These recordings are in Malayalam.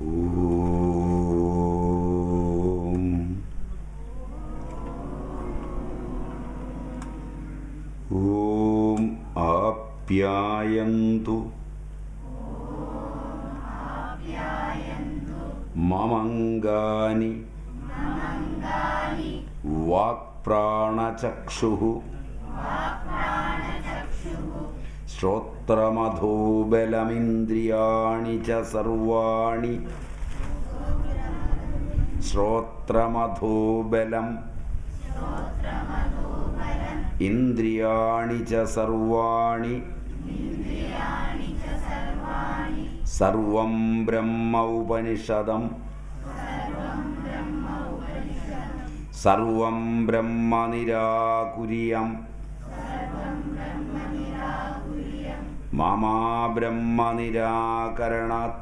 ഓം ആപ്യായന്തു മമംഗാനി വാക്പ്രാണചക്ഷുഃ ശ്രോത്രമഥോ ബലമിന്ദ്രിയാണി ച സർവാണി ശ്രോത്രമഥോ ബലം ഇന്ദ്രിയാണി ച സർവാണി സർവം ബ്രഹ്മ ഉപനിഷദം സർവം ബ്രഹ്മ നിരാകുര്യം മമാ ബ്രഹ്മ നിരാകരണാത്.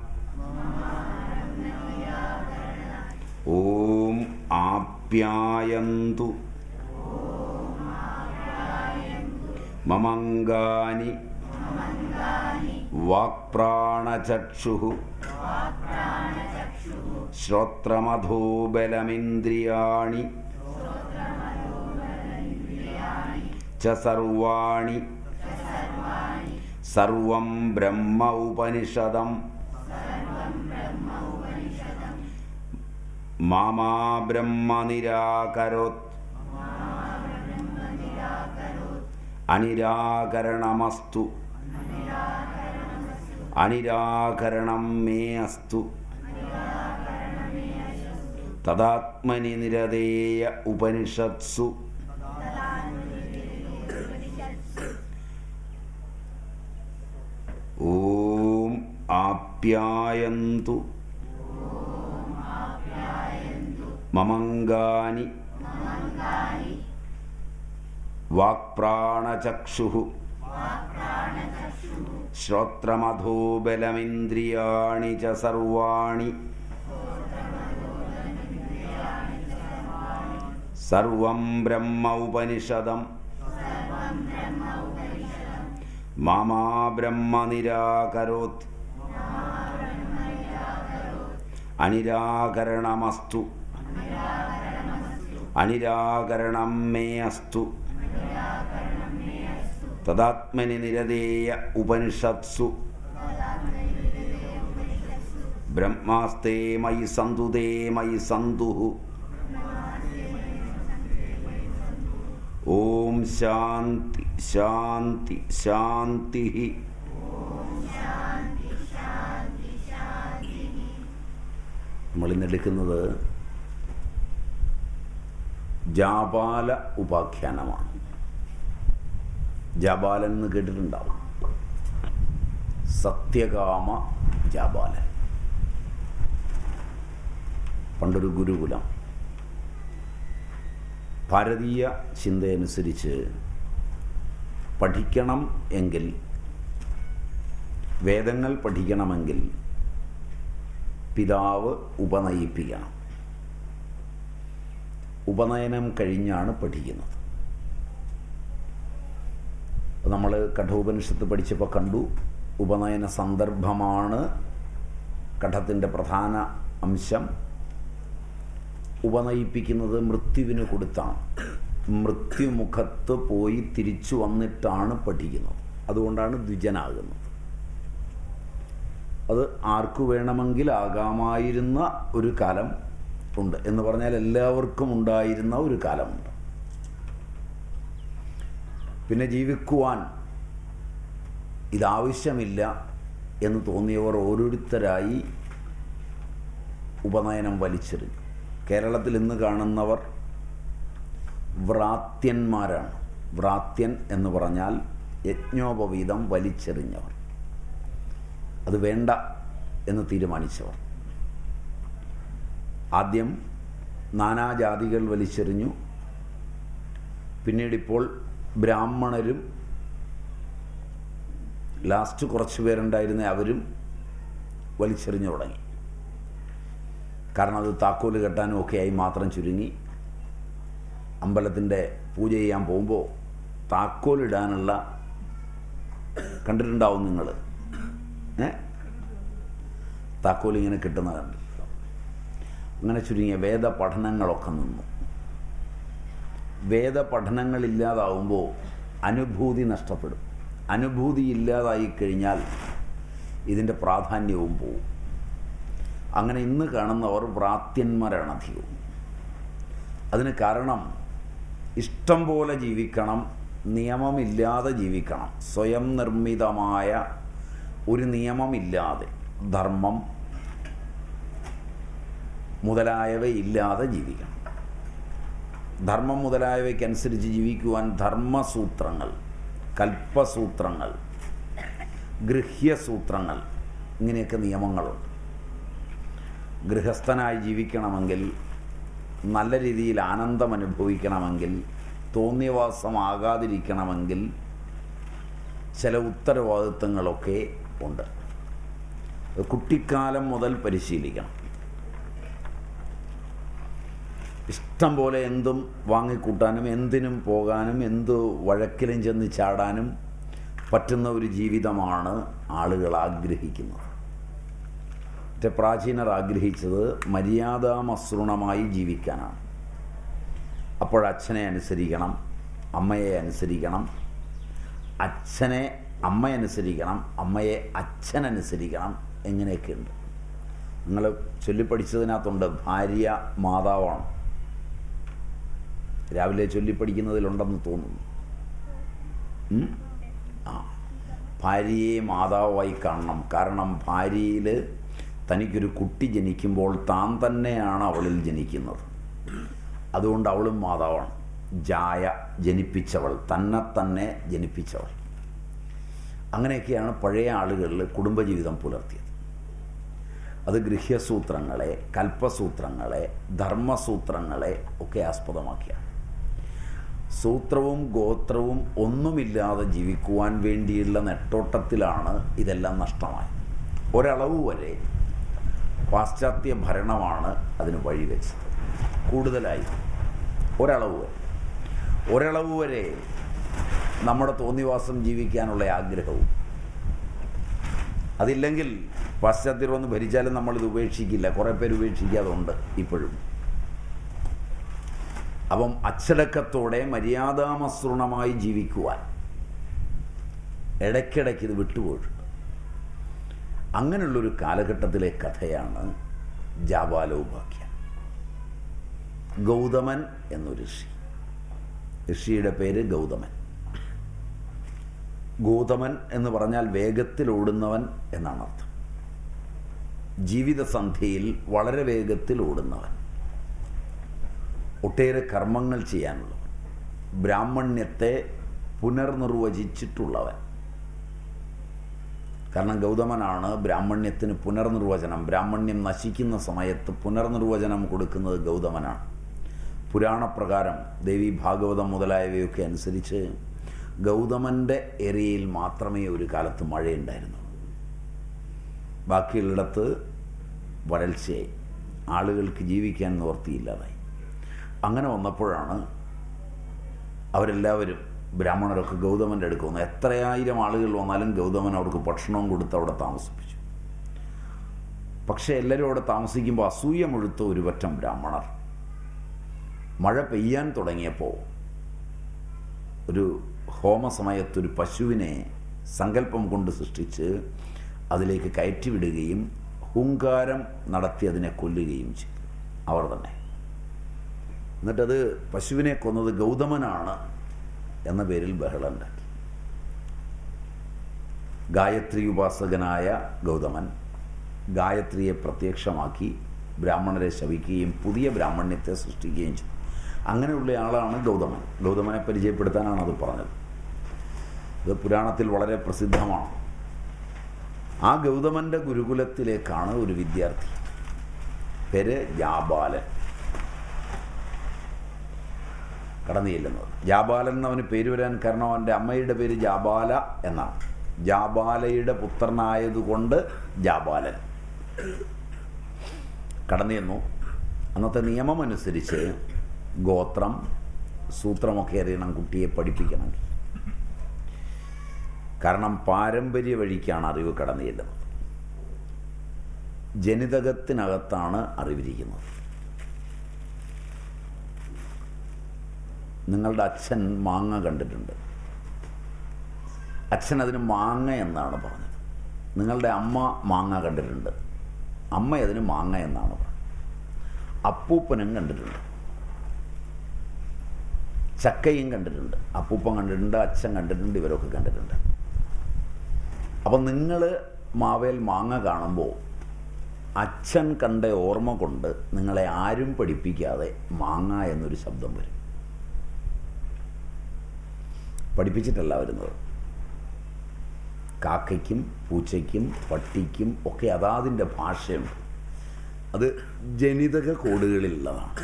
ഓം ആപ്യായന്തു മമംഗാനി വാക്പ്രാണചക്ഷുഃ ശ്രോത്രമഥോ ബലമിന്ദ്രിയാണി ച സർവാണി സർവം ബ്രഹ്മ ഉപനിഷദം മാമാ ബ്രഹ്മ നിരാകരോത്. അനിരാകരണമസ്തു അനിരാകരണം മേ അസ്തു. തദാത്മനി നിരതേയ ഉപനിഷത്സു ഓം ആപ്യായന്തു മമംഗാനി വാക്പ്രാണചക്ഷുഃ ശ്രോത്രമഥോ ബലമിന്ദ്രിയാണി ച സർവാണി സർവം ബ്രഹ്മ ഉപനിഷദം മാമാ ബ്രഹ്മ നിരാകരോത്. അനിരാകരണമസ്തു അനിരാകരണം മേ അസ്തു. തദാത്മനി നിരതേയ ഉപനിഷത്സു ബ്രഹ്മാസ്തേ മയി സന്തു തേ മയി സന്തുഃ. ഓം ശാന്തി ശാന്തി ശാന്തി. നമ്മളിന്നെടുക്കുന്നത് ജാപാല ഉപാഖ്യാനമാണ്. ജാബാലൻ എന്ന് കേട്ടിട്ടുണ്ടാവും. സത്യകാമ ജാബാലൻ. പണ്ടൊരു ഗുരുകുലം. ഭാരതീയ ചിന്തയനുസരിച്ച് പഠിക്കണം എങ്കിൽ, വേദങ്ങൾ പഠിക്കണമെങ്കിൽ പിതാവ് ഉപനയിപ്പിക്കണം. ഉപനയനം കഴിഞ്ഞാണ് പഠിക്കുന്നത്. നമ്മൾ കഠോപനിഷത്ത് പഠിച്ചപ്പോൾ കണ്ടു, ഉപനയന സന്ദർഭമാണ് കഠത്തിൻ്റെ പ്രധാന അംശം. ഉപനയിപ്പിക്കുന്നത് മൃത്യുവിന് കൊടുത്താണ്. മൃത്യുമുഖത്ത് പോയി തിരിച്ചു വന്നിട്ടാണ് പഠിക്കുന്നത്. അതുകൊണ്ടാണ് ദ്വിജനാകുന്നത്. അത് ആർക്കു വേണമെങ്കിൽ ആകാമായിരുന്ന ഒരു കാലം ഉണ്ട്. എന്ന് പറഞ്ഞാൽ എല്ലാവർക്കും ഉണ്ടായിരുന്ന ഒരു കാലമുണ്ട്. പിന്നെ ജീവിക്കുവാൻ ഇതാവശ്യമില്ല എന്ന് തോന്നിയവർ ഓരോരുത്തരായി ഉപനയനം വലിച്ചെറിഞ്ഞു. കേരളത്തിൽ ഇന്ന് കാണുന്നവർ വ്രാത്യന്മാരാണ്. വ്രാത്യൻ എന്ന് പറഞ്ഞാൽ യജ്ഞോപവീതം വലിച്ചെറിഞ്ഞവർ, അത് വേണ്ട എന്ന് തീരുമാനിച്ചവർ. ആദ്യം നാനാജാതികൾ വലിച്ചെറിഞ്ഞു. പിന്നീടിപ്പോൾ ബ്രാഹ്മണരും, ലാസ്റ്റ് കുറച്ച് പേരുണ്ടായിരുന്ന അവരും വലിച്ചെറിഞ്ഞു തുടങ്ങി. കാരണം അത് താക്കോല് കെട്ടാനും ഒക്കെയായി മാത്രം ചുരുങ്ങി. അമ്പലത്തിൻ്റെ പൂജ ചെയ്യാൻ പോകുമ്പോൾ താക്കോലിടാനുള്ള കണ്ടിട്ടുണ്ടാവും നിങ്ങൾ. താക്കോലിങ്ങനെ കിട്ടുന്ന കണ്ടു. അങ്ങനെ ചുരുങ്ങിയ വേദപഠനങ്ങളൊക്കെ നിന്നു. വേദപഠനങ്ങളില്ലാതാവുമ്പോൾ അനുഭൂതി നഷ്ടപ്പെടും. അനുഭൂതി ഇല്ലാതായിക്കഴിഞ്ഞാൽ ഇതിൻ്റെ പ്രാധാന്യവും പോവും. അങ്ങനെ ഇന്ന് കാണുന്നവർ വ്രാത്യന്മാരാണ് അധികവും. അതിന് കാരണം ഇഷ്ടം പോലെ ജീവിക്കണം, നിയമമില്ലാതെ ജീവിക്കണം. സ്വയം നിർമ്മിതമായ ഒരു നിയമമില്ലാതെ, ധർമ്മം മുതലായവയില്ലാതെ ജീവിക്കണം. ധർമ്മം മുതലായവയ്ക്കനുസരിച്ച് ജീവിക്കുവാൻ ധർമ്മസൂത്രങ്ങൾ, കൽപ്പസൂത്രങ്ങൾ, ഗൃഹ്യസൂത്രങ്ങൾ, ഇങ്ങനെയൊക്കെ നിയമങ്ങളുണ്ട്. ഗൃഹസ്ഥനായി ജീവിക്കണമെങ്കിൽ, നല്ല രീതിയിൽ ആനന്ദം അനുഭവിക്കണമെങ്കിൽ, തോന്നിയവാസമാകാതിരിക്കണമെങ്കിൽ ചില ഉത്തരവാദിത്തങ്ങളൊക്കെ ഉണ്ട്. കുട്ടിക്കാലം മുതൽ പരിശീലിക്കണം. ഇഷ്ടം പോലെ എന്തും വാങ്ങിക്കൂട്ടാനും എന്തിനും പോകാനും എന്തു വഴക്കിലും ചെന്ന് ചാടാനും പറ്റുന്ന ഒരു ജീവിതമാണ് ആളുകൾ ആഗ്രഹിക്കുന്നത്. മറ്റേ പ്രാചീനർ ആഗ്രഹിച്ചത് മര്യാദാമസൃണമായി ജീവിക്കാനാണ്. അപ്പോഴച്ഛനെ അനുസരിക്കണം, അമ്മയെ അനുസരിക്കണം, അച്ഛനെ അമ്മയനുസരിക്കണം, അമ്മയെ അച്ഛനനുസരിക്കണം, എങ്ങനെയൊക്കെയുണ്ട്. നിങ്ങൾ ചൊല്ലിപ്പടിച്ചതിനകത്തുണ്ട് ഭാര്യ മാതാവാണ്. രാവിലെ ചൊല്ലിപ്പടിക്കുന്നതിലുണ്ടെന്ന് തോന്നുന്നു. ഭാര്യയെ മാതാവായി കാണണം. കാരണം ഭാര്യയിൽ തനിക്കൊരു കുട്ടി ജനിക്കുമ്പോൾ താൻ തന്നെയാണ് അവളിൽ ജനിക്കുന്നത്. അതുകൊണ്ട് അവളും മാതാവാണ്. ജായ, ജനിപ്പിച്ചവൾ, തന്നെ ജനിപ്പിച്ചവൾ. അങ്ങനെയൊക്കെയാണ് പഴയ ആളുകളിൽ കുടുംബജീവിതം പുലർത്തിയത്. അത് ഗൃഹ്യസൂത്രങ്ങളെ, കൽപ്പസൂത്രങ്ങളെ, ധർമ്മസൂത്രങ്ങളെ ഒക്കെ ആസ്പദമാക്കിയാണ്. സൂത്രവും ഗോത്രവും ഒന്നുമില്ലാതെ ജീവിക്കുവാൻ വേണ്ടിയുള്ള നെട്ടോട്ടത്തിലാണ് ഇതെല്ലാം നഷ്ടമായത്. ഒരളവ് വരെ പാശ്ചാത്യ ഭരണമാണ് അതിന് വഴിവെച്ചത്. കൂടുതലായി ഒരളവ് വരെ നമ്മുടെ തോന്നിവാസം ജീവിക്കാനുള്ള ആഗ്രഹവും. അതില്ലെങ്കിൽ പാശ്ചാത്യർ വന്ന് ഭരിച്ചാലും നമ്മളിത് ഉപേക്ഷിക്കില്ല. കുറേ പേര് ഉപേക്ഷിക്കാതുണ്ട് ഇപ്പോഴും. അപ്പം അച്ചടക്കത്തോടെ മര്യാദാമസൃണമായി ജീവിക്കുവാൻ ഇടയ്ക്കിടയ്ക്ക് ഇത് വിട്ടുപോയിട്ടുണ്ട്. അങ്ങനെയുള്ളൊരു കാലഘട്ടത്തിലെ കഥയാണ് ജാബാലോപാഖ്യാൻ. ഗൗതമൻ എന്നൊരു ഋഷിയുടെ പേര് ഗൗതമൻ. ഗൗതമൻ എന്ന് പറഞ്ഞാൽ വേഗത്തിൽ ഓടുന്നവൻ എന്നാണ് അർത്ഥം. ജീവിതസന്ധ്യയിൽ വളരെ വേഗത്തിൽ ഓടുന്നവൻ, ഒട്ടേറെ കർമ്മങ്ങൾ ചെയ്യാനുള്ളവൻ, ബ്രാഹ്മണ്യത്തെ പുനർനിർവചിച്ചിട്ടുള്ളവൻ. കാരണം ഗൗതമനാണ് ബ്രാഹ്മണ്യത്തിന് പുനർനിർവചനം. ബ്രാഹ്മണ്യം നശിക്കുന്ന സമയത്ത് പുനർനിർവചനം കൊടുക്കുന്നത് ഗൗതമനാണ്. പുരാണപ്രകാരം ദേവി ഭാഗവതം മുതലായവയൊക്കെ അനുസരിച്ച് ഗൗതമൻ്റെ ഏരിയയിൽ മാത്രമേ ഒരു കാലത്ത് മഴയുണ്ടായിരുന്നുള്ളൂ. ബാക്കിയുള്ളിടത്ത് വരൾച്ചയായി, ആളുകൾക്ക് ജീവിക്കാൻ നിവൃത്തിയില്ലാതായി. അങ്ങനെ വന്നപ്പോഴാണ് അവരെല്ലാവരും, ബ്രാഹ്മണരൊക്കെ ഗൗതമൻ്റെ അടുക്ക് വന്നു. എത്രയായിരം ആളുകൾ വന്നാലും ഗൗതമൻ അവർക്ക് ഭക്ഷണവും കൊടുത്ത് അവിടെ താമസിപ്പിച്ചു. പക്ഷേ എല്ലാവരും അവിടെ താമസിക്കുമ്പോൾ അസൂയ മുഴുത്ത ഒരു പറ്റം ബ്രാഹ്മണർ മഴ പെയ്യാൻ തുടങ്ങിയപ്പോൾ ഒരു ഹോമസമയത്തൊരു പശുവിനെ സങ്കല്പം കൊണ്ട് സൃഷ്ടിച്ച് അതിലേക്ക് കയറ്റിവിടുകയും ഹുങ്കാരം നടത്തി അതിനെ കൊല്ലുകയും ചെയ്തു അവർ തന്നെ. എന്നിട്ടത് പശുവിനെ കൊന്നത് ഗൗതമനാണ് എന്ന പേരിൽ ബഹളം ഉണ്ടാക്കി. ഗായത്രി ഉപാസകനായ ഗൗതമൻ ഗായത്രിയെ പ്രത്യക്ഷമാക്കി ബ്രാഹ്മണരെ ശപിക്കുകയും പുതിയ ബ്രാഹ്മണ്യത്തെ സൃഷ്ടിക്കുകയും ചെയ്തു. അങ്ങനെയുള്ള ആളാണ് ഗൗതമൻ. ഗൗതമനെ പരിചയപ്പെടുത്താനാണ് അത് പറഞ്ഞത്. ഇത് പുരാണത്തിൽ വളരെ പ്രസിദ്ധമാണ്. ആ ഗൗതമൻ്റെ ഗുരുകുലത്തിലേക്കാണ് ഒരു വിദ്യാർത്ഥി, പേര് ജാബാലൻ, കടന്നു ചെല്ലുന്നത്. ജാബാലൻ എന്നവന് പേര് വരാൻ കാരണം അവൻ്റെ അമ്മയുടെ പേര് ജാബാല എന്നാണ്. ജാബാലയുടെ പുത്രനായതുകൊണ്ട് ജാബാലൻ കടന്നു ചെന്നു. അന്നത്തെ നിയമം അനുസരിച്ച് ഗോത്രം, സൂത്രമൊക്കെ അറിയണം കുട്ടിയെ പഠിപ്പിക്കണം. കാരണം പാരമ്പര്യ വഴിക്കാണ് അറിവ് കടന്നു ചെല്ലുന്നത്. ജനിതകത്തിനകത്താണ് അറിവിരിക്കുന്നത്. നിങ്ങളുടെ അച്ഛൻ മാങ്ങ കണ്ടിട്ടുണ്ട്, അച്ഛൻ അതിന് മാങ്ങ എന്നാണ് പറഞ്ഞത്. നിങ്ങളുടെ അമ്മ മാങ്ങ കണ്ടിട്ടുണ്ട്, അമ്മ അതിന് മാങ്ങ എന്നാണ് പറഞ്ഞത്. അപ്പൂപ്പനും കണ്ടിട്ടുണ്ട്, ചക്കയും കണ്ടിട്ടുണ്ട്, അപ്പൂപ്പൻ കണ്ടിട്ടുണ്ട്, അച്ഛൻ കണ്ടിട്ടുണ്ട്, ഇവരൊക്കെ കണ്ടിട്ടുണ്ട്. അപ്പം നിങ്ങൾ മാവേൽ മാങ്ങ കാണുമ്പോൾ അച്ഛൻ കണ്ട ഓർമ്മ കൊണ്ട് നിങ്ങളെ ആരും പഠിപ്പിക്കാതെ മാങ്ങ എന്നൊരു ശബ്ദം വരും. പഠിപ്പിച്ചിട്ടല്ല വരുന്നത്. കാക്കയ്ക്കും പൂച്ചയ്ക്കും പട്ടിക്കും ഒക്കെ അതാതിൻ്റെ ഭാഷയുണ്ട്. അത് ജനിതക കോഡുകളിലുള്ളതാണ്.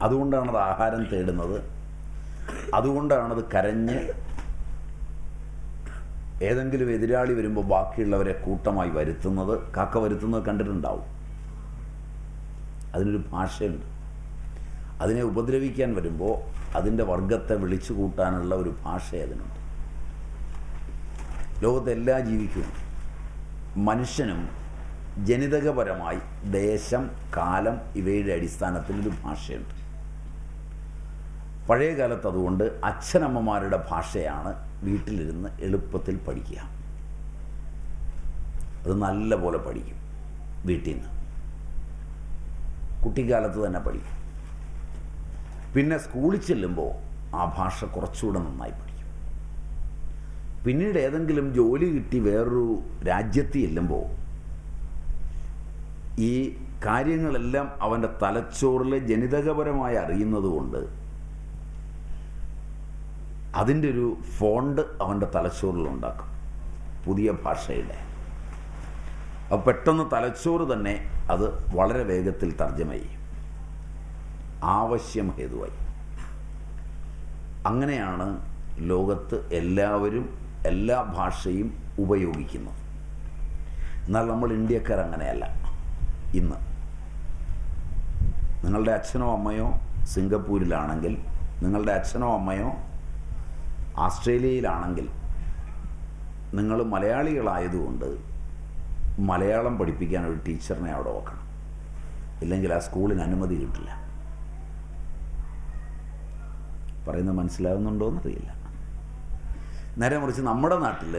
അതുകൊണ്ടാണത് ആഹാരം തേടുന്നത്, അതുകൊണ്ടാണത് കരഞ്ഞ് ഏതെങ്കിലും എതിരാളി വരുമ്പോൾ ബാക്കിയുള്ളവരെ കൂട്ടമായി വരുത്തുന്നത്. കാക്ക വരുത്തുന്നത് കണ്ടിട്ടുണ്ടാവും. അതിനൊരു ഭാഷയുണ്ട്. അതിനെ ഉപദ്രവിക്കാൻ വരുമ്പോൾ അതിൻ്റെ വർഗത്തെ വിളിച്ചു കൂട്ടാനുള്ള ഒരു ഭാഷ അതിനുണ്ട്. ലോകത്തെ എല്ലാ ജീവിക്കും മനുഷ്യനും ജനിതകപരമായി ദേശം, കാലം ഇവയുടെ അടിസ്ഥാനത്തിലൊരു ഭാഷയുണ്ട്. പഴയ കാലത്ത് അതുകൊണ്ട് അച്ഛനമ്മമാരുടെ ഭാഷയാണ് വീട്ടിലിരുന്ന് എളുപ്പത്തിൽ പഠിക്കുക. അത് നല്ല പോലെ പഠിക്കും. വീട്ടിൽ നിന്ന് കുട്ടിക്കാലത്ത് തന്നെ പഠിക്കും. പിന്നെ സ്കൂളിൽ ചെല്ലുമ്പോൾ ആ ഭാഷ കുറച്ചുകൂടെ നന്നായി പഠിക്കും. പിന്നീട് ഏതെങ്കിലും ജോലി കിട്ടി വേറൊരു രാജ്യത്ത് ചെല്ലുമ്പോൾ ഈ കാര്യങ്ങളെല്ലാം അവൻ്റെ തലച്ചോറിലെ ജനിതകപരമായി അറിയുന്നത് കൊണ്ട് അതിൻ്റെ ഒരു ഫോണ്ട് അവൻ്റെ തലച്ചോറിലുണ്ടാക്കും, പുതിയ ഭാഷയുടെ. അപ്പോൾ പെട്ടെന്ന് തലച്ചോറ് തന്നെ അത് വളരെ വേഗത്തിൽ തർജ്ജമ ചെയ്യും, ആവശ്യം ഹേതുവായി. അങ്ങനെയാണ് ലോകത്ത് എല്ലാവരും എല്ലാ ഭാഷയും ഉപയോഗിക്കുന്നത്. എന്നാൽ നമ്മൾ ഇന്ത്യക്കാർ അങ്ങനെയല്ല. ഇന്ന് നിങ്ങളുടെ അച്ഛനോ അമ്മയോ സിംഗപ്പൂരിലാണെങ്കിൽ, നിങ്ങളുടെ അച്ഛനോ അമ്മയോ ആസ്ട്രേലിയയിലാണെങ്കിൽ, നിങ്ങൾ മലയാളികളായതുകൊണ്ട് മലയാളം പഠിപ്പിക്കാൻ ഒരു ടീച്ചറിനെ അവിടെ വെക്കണം. ഇല്ലെങ്കിൽ ആ സ്കൂളിന് അനുമതി കിട്ടില്ല. പറയുന്നത് മനസ്സിലാകുന്നുണ്ടോ എന്നറിയില്ല. നേരെ മറിച്ച് നമ്മുടെ നാട്ടിൽ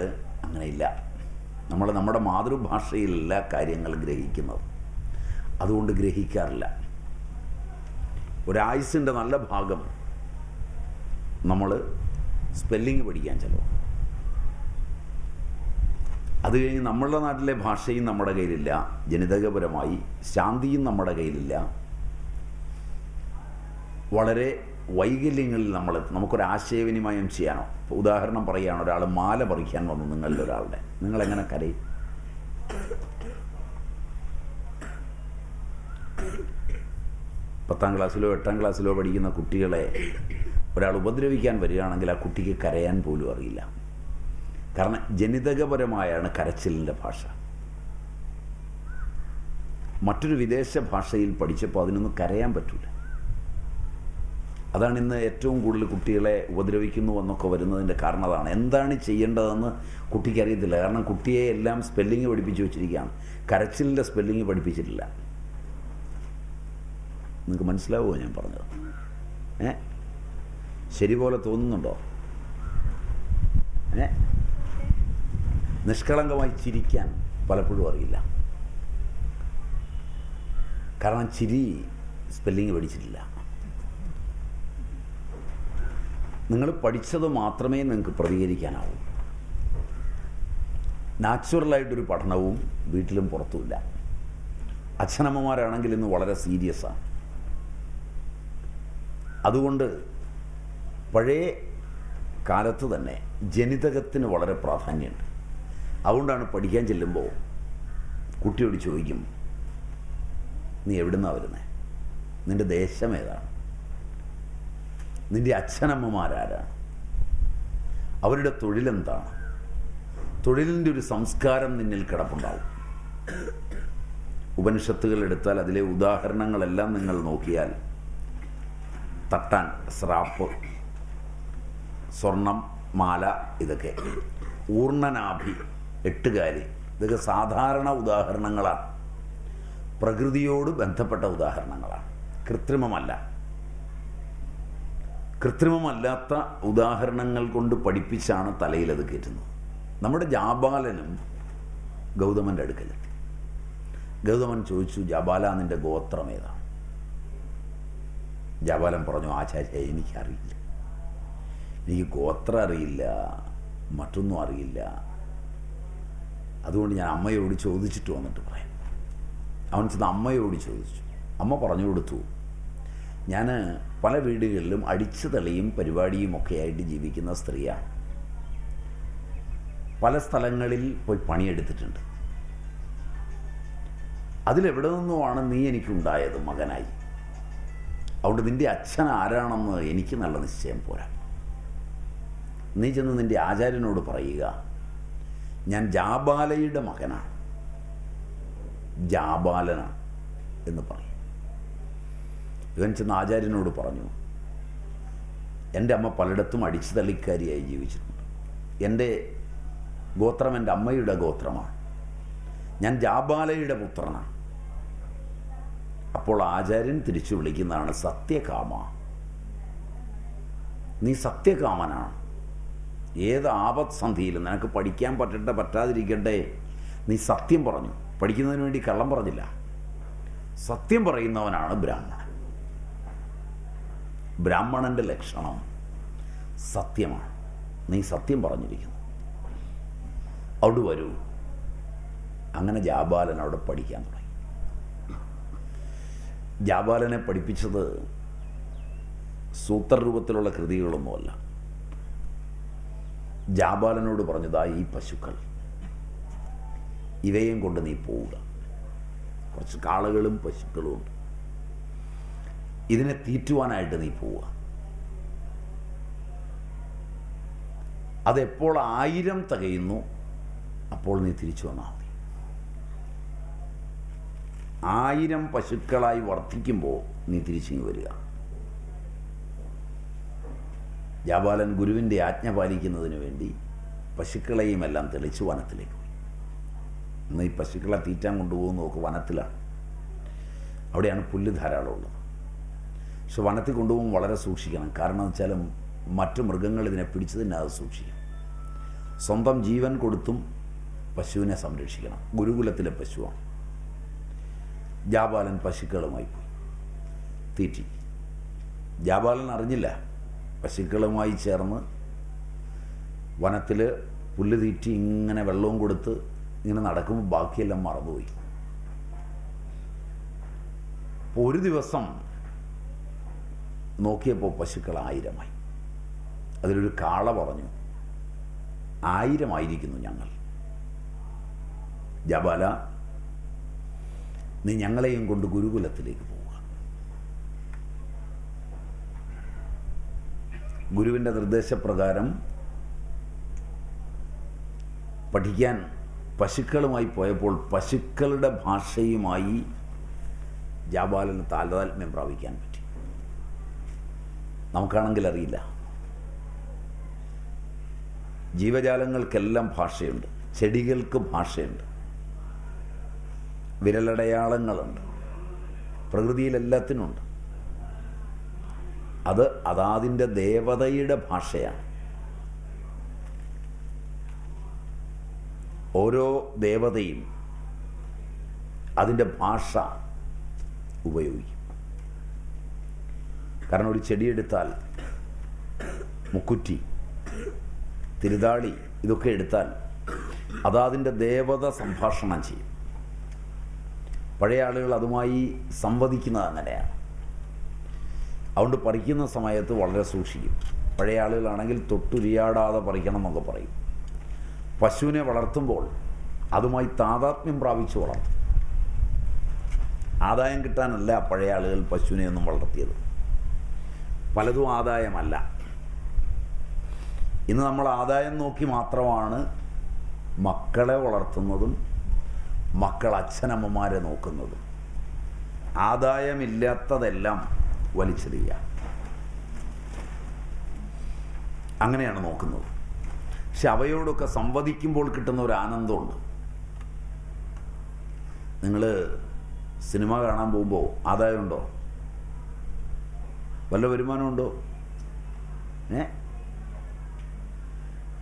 അങ്ങനെയില്ല. നമ്മൾ നമ്മുടെ മാതൃഭാഷയിലല്ല കാര്യങ്ങൾ ഗ്രഹിക്കുന്നത്. അതുകൊണ്ട് ഗ്രഹിക്കാറില്ല. ഒരായുസിൻ്റെ നല്ല ഭാഗം നമ്മൾ സ്പെല്ലിങ് പഠിക്കാൻ ചെലവും. അത് കഴിഞ്ഞ് നമ്മളുടെ നാട്ടിലെ ഭാഷയും നമ്മുടെ കയ്യിലില്ല. ജനിതകപരമായി ശാന്തിയും നമ്മുടെ കയ്യിലില്ല. വളരെ വൈകല്യങ്ങളിൽ നമുക്കൊരാശയവിനിമയം ചെയ്യാനോ, ഇപ്പോൾ ഉദാഹരണം പറയുകയാണ്, ഒരാൾ മാല പറിക്കാൻ വന്നു നിങ്ങളുടെ ഒരാളുടെ, നിങ്ങളെങ്ങനെ കരയും? പത്താം ക്ലാസ്സിലോ 8ാം ക്ലാസ്സിലോ പഠിക്കുന്ന കുട്ടികളെ ഒരാൾ ഉപദ്രവിക്കാൻ വരികയാണെങ്കിൽ ആ കുട്ടിക്ക് കരയാൻ പോലും അറിയില്ല. കാരണം ജനിതകപരമായാണ് കരച്ചിലിൻ്റെ ഭാഷ. മറ്റൊരു വിദേശ ഭാഷയിൽ പഠിച്ചപ്പോൾ അതിനൊന്നും കരയാൻ പറ്റില്ല. അതാണ് ഇന്ന് ഏറ്റവും കൂടുതൽ കുട്ടികളെ ഉപദ്രവിക്കുന്നു എന്നൊക്കെ വരുന്നതിൻ്റെ കാരണം അതാണ്. എന്താണ് ചെയ്യേണ്ടതെന്ന് കുട്ടിക്ക് അറിയത്തില്ല. കാരണം കുട്ടിയെ എല്ലാം സ്പെല്ലിങ് പഠിപ്പിച്ചു വെച്ചിരിക്കുകയാണ്, കരച്ചിലിൻ്റെ സ്പെല്ലിങ് പഠിപ്പിച്ചിട്ടില്ല. നിങ്ങൾക്ക് മനസ്സിലാവുമോ ഞാൻ പറഞ്ഞത്? ശരി പോലെ തോന്നുന്നുണ്ടോ? നിഷ്കളങ്കമായി ചിരിക്കാൻ പലപ്പോഴും അറിയില്ല. കാരണം ചിരി സ്പെല്ലിങ് പഠിച്ചിട്ടില്ല. നിങ്ങൾ പഠിച്ചത് മാത്രമേ നിങ്ങൾക്ക് പ്രതികരിക്കാനാവൂ. നാച്ചുറലായിട്ടൊരു പഠനവും വീട്ടിലും പുറത്തുമില്ല. അച്ഛനമ്മമാരാണെങ്കിൽ ഇന്ന് വളരെ സീരിയസാണ്. അതുകൊണ്ട് പഴയ കാലത്ത് തന്നെ ജനിതകത്തിന് വളരെ പ്രാധാന്യമുണ്ട്. അതുകൊണ്ടാണ് പഠിക്കാൻ ചെല്ലുമ്പോൾ കുട്ടിയോട് ചോദിക്കും, നീ എവിടുന്നാണ് വരുന്നത്? നിൻ്റെ ദേശം ഏതാണ്? നിൻ്റെ അച്ഛനമ്മമാരാരാണ്? അവരുടെ തൊഴിലെന്താണ്? തൊഴിലിൻ്റെ ഒരു സംസ്കാരം നിന്നിൽ കിടപ്പുണ്ടാവും. ഉപനിഷത്തുകൾ എടുത്താൽ അതിലെ ഉദാഹരണങ്ങളെല്ലാം നിങ്ങൾ നോക്കിയാൽ തട്ടാൻ, സ്രാപ്പ്, സ്വർണം, മാല, ഇതൊക്കെ ഊർണനാഭി, എട്ടുകാലി, ഇതൊക്കെ സാധാരണ ഉദാഹരണങ്ങളാണ്. പ്രകൃതിയോട് ബന്ധപ്പെട്ട ഉദാഹരണങ്ങളാണ്, കൃത്രിമമല്ലാത്ത ഉദാഹരണങ്ങൾ കൊണ്ട് പഠിപ്പിച്ചാണ് തലയിലത് കയറ്റുന്നത്. നമ്മുടെ ജാബാലനും ഗൗതമൻ്റെ അടുക്കലെത്തി. ഗൗതമൻ ചോദിച്ചു, ജാബാല, നിൻ്റെ ഗോത്രം ഏതാണ്? ജാബാലൻ പറഞ്ഞു, ആചാര്യ, എനിക്കറിയില്ല, എനിക്ക് ഗോത്രം അറിയില്ല, മറ്റൊന്നും അറിയില്ല, അതുകൊണ്ട് ഞാൻ അമ്മയോട് ചോദിച്ചിട്ട് വന്നിട്ട് പറയാം. അവൻ ചെന്ന് അമ്മയോട് ചോദിച്ചു. അമ്മ പറഞ്ഞു കൊടുത്തു, ഞാൻ പല വീടുകളിലും അടിച്ചു തളിയും പരിപാടിയും ഒക്കെ ആയിട്ട് ജീവിക്കുന്ന സ്ത്രീയാണ്. പല സ്ഥലങ്ങളിൽ പോയി പണിയെടുത്തിട്ടുണ്ട്. അതിലെവിടെ നിന്നുമാണ് നീ എനിക്കുണ്ടായത് മകനായി. അതുകൊണ്ട് നിൻ്റെ അച്ഛൻ ആരാണെന്ന് എനിക്ക് നല്ല നിശ്ചയം പോരാ. നീ ചെന്ന് നിൻ്റെ ആചാര്യനോട് പറയുക, ഞാൻ ജാബാലയുടെ മകനാണ്, ജാബാലനാണ് എന്ന് പറയും. ഇവൻ ചെന്ന് ആചാര്യനോട് പറഞ്ഞു, എൻ്റെ അമ്മ പലയിടത്തും അടിച്ചു തള്ളിക്കാരിയായി ജീവിച്ചിട്ടുണ്ട്. എൻ്റെ ഗോത്രം എൻ്റെ അമ്മയുടെ ഗോത്രമാണ്, ഞാൻ ജാബാലയുടെ പുത്രനാണ്. അപ്പോൾ ആചാര്യൻ തിരിച്ചു വിളിക്കുന്നതാണ്, സത്യകാമ, നീ സത്യകാമനാണ്. ഏത് ആപത് സന്ധിയിലും നിനക്ക് പഠിക്കാൻ പറ്റട്ടെ പറ്റാതിരിക്കട്ടെ, നീ സത്യം പറഞ്ഞു. പഠിക്കുന്നതിന് വേണ്ടി കള്ളം പറഞ്ഞില്ല. സത്യം പറയുന്നവനാണ് ബ്രാഹ്മണൻ. ബ്രാഹ്മണൻ്റെ ലക്ഷണം സത്യമാണ്. നീ സത്യം പറഞ്ഞിരിക്കുന്നു, അവിടെ വരൂ. അങ്ങനെ ജാബാലൻ അവിടെ പഠിക്കാൻ തുടങ്ങി. ജാബാലനെ പഠിപ്പിച്ചത് സൂത്രരൂപത്തിലുള്ള കൃതികളൊന്നുമല്ല. ജാബാലനോട് പറഞ്ഞതാ, ഈ പശുക്കൾ, ഇവയും കൊണ്ട് നീ പോവുക. കുറച്ച് കാളകളും പശുക്കളും ഉണ്ട്, ഇതിനെ തീറ്റുവാനായിട്ട് നീ പോവുക. അതെപ്പോൾ 1000 തികയുന്നു അപ്പോൾ നീ തിരിച്ചു വന്നാൽ മതി. 1000 പശുക്കളായി വർദ്ധിക്കുമ്പോൾ നീ തിരിച്ചിങ്ങ് വരിക. ജാബാലൻ ഗുരുവിൻ്റെ ആജ്ഞ പാലിക്കുന്നതിന് വേണ്ടി പശുക്കളെയും എല്ലാം തെളിച്ച് വനത്തിലേക്ക് പോയി. ഇന്ന് ഈ പശുക്കളെ തീറ്റാൻ കൊണ്ടുപോകുന്നതൊക്കെ വനത്തിലാണ്. അവിടെയാണ് പുല്ല് ധാരാളം ഉള്ളത്. പക്ഷെ വനത്തിൽ കൊണ്ടുപോകുമ്പോൾ വളരെ സൂക്ഷിക്കണം. കാരണം എന്ന് വെച്ചാൽ മറ്റു മൃഗങ്ങൾ ഇതിനെ പിടിച്ചു തിന്നാതെ സൂക്ഷിക്കണം. സ്വന്തം ജീവൻ കൊടുത്തും പശുവിനെ സംരക്ഷിക്കണം. ഗുരുകുലത്തിലെ പശുവാണ്. ജാബാലൻ പശുക്കളുമായി പോയി തീറ്റി. ജാബാലൻ അറിഞ്ഞില്ല. പശുക്കളുമായി ചേർന്ന് വനത്തിൽ പുല്ല് തീറ്റി ഇങ്ങനെ വെള്ളവും കൊടുത്ത് ഇങ്ങനെ നടക്കുമ്പോൾ ബാക്കിയെല്ലാം മറന്നുപോയി. അപ്പോൾ ഒരു ദിവസം നോക്കിയപ്പോൾ പശുക്കൾ 1000-ആയി. അതിലൊരു കാള പറഞ്ഞു, 1000 ഞങ്ങൾ. ജാബാല, നീ ഞങ്ങളെയും കൊണ്ട് ഗുരുകുലത്തിലേക്ക് പോവുക. ഗുരുവിൻ്റെ നിർദ്ദേശപ്രകാരം പഠിക്കാൻ പശുക്കളുമായി പോയപ്പോൾ പശുക്കളുടെ ഭാഷയുമായി ജാബാലന് താതാത്മ്യം പ്രാപിക്കാൻ പറ്റി. നമുക്കാണെങ്കിൽ അറിയില്ല. ജീവജാലങ്ങൾക്കെല്ലാം ഭാഷയുണ്ട്, ചെടികൾക്ക് ഭാഷയുണ്ട്, വിരലടയാളങ്ങളുണ്ട്, പ്രകൃതിയിലെല്ലാത്തിനുണ്ട്. അത് അതാതിൻ്റെ ദേവതയുടെ ഭാഷയാണ്. ഓരോ ദേവതയും അതിൻ്റെ ഭാഷ ഉപയോഗിക്കും. കാരണം ഒരു ചെടിയെടുത്താൽ, മുക്കുറ്റി, തിരുതാളി, ഇതൊക്കെ എടുത്താൽ അതാതിൻ്റെ ദേവത സംഭാഷണം ചെയ്യും. പഴയ ആളുകൾ അതുമായി സംവദിക്കുന്നത് അങ്ങനെയാണ്. അതുകൊണ്ട് പറിക്കുന്ന സമയത്ത് വളരെ സൂക്ഷിക്കും. പഴയ ആളുകളാണെങ്കിൽ തൊട്ടുരിയാടാതെ പറിക്കണം എന്നൊക്കെ പറയും. പശുവിനെ വളർത്തുമ്പോൾ അതുമായി താതാത്മ്യം പ്രാപിച്ച് വളർത്തും. ആദായം കിട്ടാനല്ല പഴയ ആളുകൾ പശുവിനെയൊന്നും വളർത്തിയത്. പലതും ആദായമല്ല. ഇന്ന് നമ്മൾ ആദായം നോക്കി മാത്രമാണ് മക്കളെ വളർത്തുന്നതും മക്കൾ അച്ഛനമ്മമാരെ നോക്കുന്നതും. ആദായമില്ലാത്തതെല്ലാം വലിച്ചെറിയുക, അങ്ങനെയാണ് നോക്കുന്നത്. പക്ഷെ അവയോടൊക്കെ സംവദിക്കുമ്പോൾ കിട്ടുന്ന ഒരു ആനന്ദമുണ്ട്. നിങ്ങൾ സിനിമ കാണാൻ പോകുമ്പോൾ ആദായമുണ്ടോ? വല്ല വരുമാനമുണ്ടോ?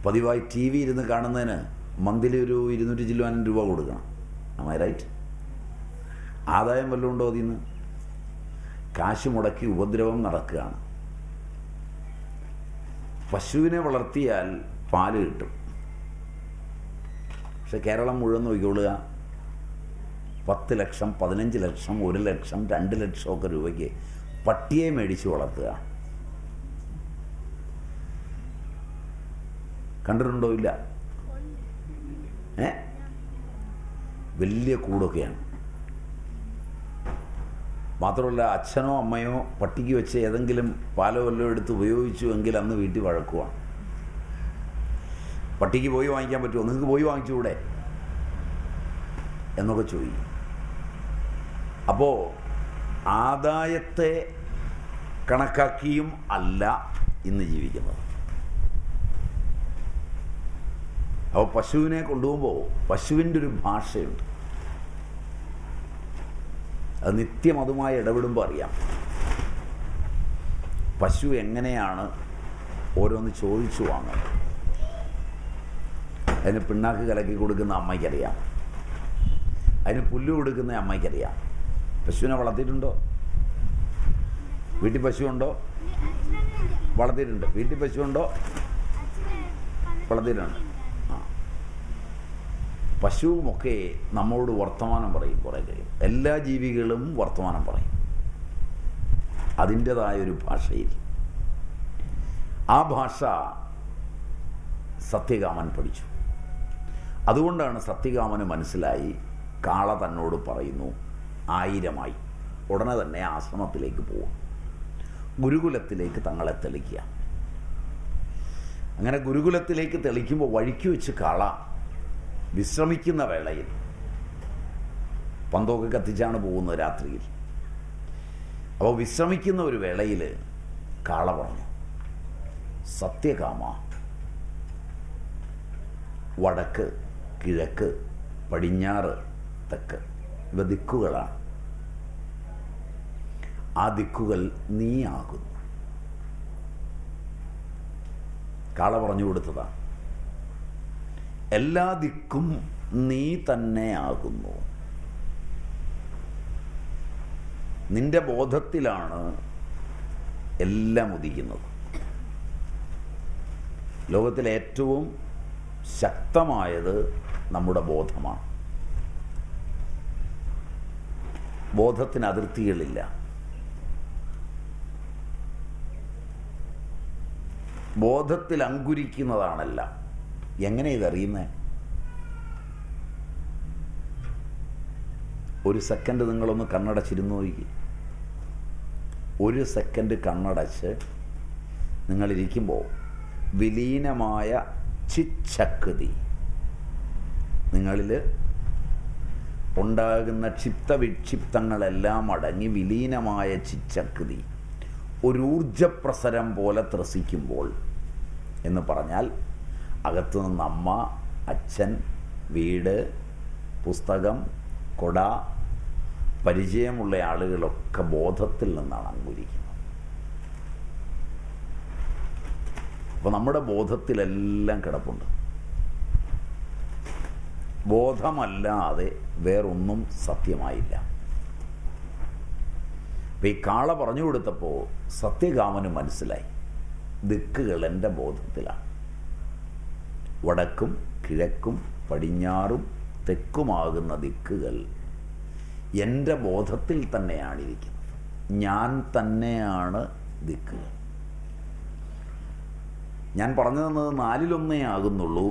പതിവായി ടി വി ഇരുന്ന് കാണുന്നതിന് മന്ത്ലി ഒരു 200 ചില്ലുവാനും രൂപ കൊടുക്കണം. am I right? ആദായം വല്ലതും ഉണ്ടോ? അതിൽ നിന്ന് കാശ് മുടക്കി ഉപദ്രവം നടക്കുകയാണ്. പശുവിനെ വളർത്തിയാൽ പാല് കിട്ടും. പക്ഷെ കേരളം മുഴുവൻ നോക്കിക്കൊള്ളുക, 10 ലക്ഷം, 15 ലക്ഷം, 1 ലക്ഷം, 2 ലക്ഷമൊക്കെ രൂപയ്ക്ക് പട്ടിയെ മേടിച്ച് വളർത്തുക. കണ്ടിട്ടുണ്ടോ? ഇല്ല. വലിയ കൂടൊക്കെയാണ്. മാത്രമല്ല, അച്ഛനോ അമ്മയോ പട്ടിക്ക് വെച്ച് ഏതെങ്കിലും പാലോ വല്ലതും എടുത്ത് ഉപയോഗിച്ചു എങ്കിൽ അന്ന് വീട്ടിൽ വഴക്കുവാണ്. പട്ടിക്ക് പോയി വാങ്ങിക്കാൻ പറ്റുമോ? നിങ്ങൾക്ക് പോയി വാങ്ങിച്ചുകൂടെ എന്നൊക്കെ ചോദിക്കും. അപ്പോൾ ആദായത്തെ കണക്കാക്കിയും അല്ല ഇന്ന് ജീവിക്കുന്നത്. അപ്പോൾ പശുവിനെ കൊണ്ടുപോകുമ്പോൾ പശുവിൻ്റെ ഒരു ഭാഷയുണ്ട്. അത് നിത്യം അതുമായി ഇടപെടുമ്പോൾ അറിയാം. പശു എങ്ങനെയാണ് ഓരോന്ന് ചോദിച്ചു വാങ്ങുന്നത്. അതിന് പിണ്ണാക്ക് കലക്കി കൊടുക്കുന്ന അമ്മയ്ക്കറിയാം, അതിന് പുല്ല് കൊടുക്കുന്ന അമ്മയ്ക്കറിയാം. പശുവിനെ വളർത്തിയിട്ടുണ്ടോ? വീട്ടിൽ പശുവുണ്ടോ? വളർത്തിയിട്ടുണ്ട്. വീട്ടിൽ പശുവുണ്ടോ? വളർത്തിയിട്ടുണ്ട്. പശുവുമൊക്കെ നമ്മോട് വർത്തമാനം പറയും. കുറേ കഴിയും. എല്ലാ ജീവികളും വർത്തമാനം പറയും അതിൻ്റെതായൊരു ഭാഷയിൽ. ആ ഭാഷ സത്യകാമൻ പഠിച്ചു. അതുകൊണ്ടാണ് സത്യകാമന് മനസ്സിലായി, കാള തന്നോട് പറയുന്നു 1000 ഉടനെ തന്നെ ആശ്രമത്തിലേക്ക് പോവുക, ഗുരുകുലത്തിലേക്ക് തങ്ങളെ തെളിക്കുക. അങ്ങനെ ഗുരുകുലത്തിലേക്ക് തെളിക്കുമ്പോൾ വഴിക്ക് വെച്ച് കാള വിശ്രമിക്കുന്ന വേളയിൽ, പന്തൊക്കെ കത്തിച്ചാണ് പോകുന്നത് രാത്രിയിൽ. അപ്പോൾ വിശ്രമിക്കുന്ന ഒരു വേളയിൽ കാള പറഞ്ഞു, സത്യകാമ, വടക്ക്, കിഴക്ക്, പടിഞ്ഞാറ്, തെക്ക് ഇവ ദിക്കുകളാണ്. ആ ദിക്കുകൾ നീ ആകുന്നു. കാള പറഞ്ഞു കൊടുത്തതാണ്. എല്ലാ ദിക്കും നീ തന്നെ ആകുന്നു. നിന്റെ ബോധത്തിലാണ് എല്ലാം ഉദിക്കുന്നത്. ലോകത്തിലെ ഏറ്റവും ശക്തമായത് നമ്മുടെ ബോധമാണ്. ബോധത്തിന് അതിർത്തികളില്ല. ബോധത്തിൽ അങ്കുരിക്കുന്നതാണെല്ലാം. എങ്ങനെ ഇതറിയുന്നത്? ഒരു സെക്കൻഡ് നിങ്ങളൊന്ന് കണ്ണടച്ചിരുന്നു നോക്കി. ഒരു സെക്കൻഡ് കണ്ണടച്ച് നിങ്ങളിരിക്കുമ്പോൾ വിലീനമായ ചിച്ഛക്തി നിങ്ങളിൽ ഉണ്ടാകുന്ന ക്ഷിപ്തവിക്ഷിപ്തങ്ങളെല്ലാം അടങ്ങി വിലീനമായ ചിച്ഛക്തി ഒരു ഊർജപ്രസരം പോലെ ത്രസിക്കുമ്പോൾ എന്ന് പറഞ്ഞാൽ, അകത്തുനിന്ന് അമ്മ, അച്ഛൻ, വീട്, പുസ്തകം, കൊട, പരിചയമുള്ള ആളുകളൊക്കെ ബോധത്തിൽ നിന്നാണ് അങ്കുരിക്കുന്നത്. അപ്പോൾ നമ്മുടെ ബോധത്തിലെല്ലാം കിടപ്പുണ്ട്. ബോധമല്ലാതെ വേറൊന്നും സത്യമായില്ല. അപ്പം ഈ കാള പറഞ്ഞു കൊടുത്തപ്പോൾ സത്യകാമന് മനസ്സിലായി, ദിക്കുകൾ എൻ്റെ ബോധത്തിലാണ്. വടക്കും കിഴക്കും പടിഞ്ഞാറും തെക്കുമാകുന്ന ദിക്കുകൾ എൻ്റെ ബോധത്തിൽ തന്നെയാണ് ഇരിക്കുന്നത്. ഞാൻ തന്നെയാണ് ദിക്കുകൾ. ഞാൻ പറഞ്ഞു തന്നത് 4-1 ആകുന്നുള്ളൂ.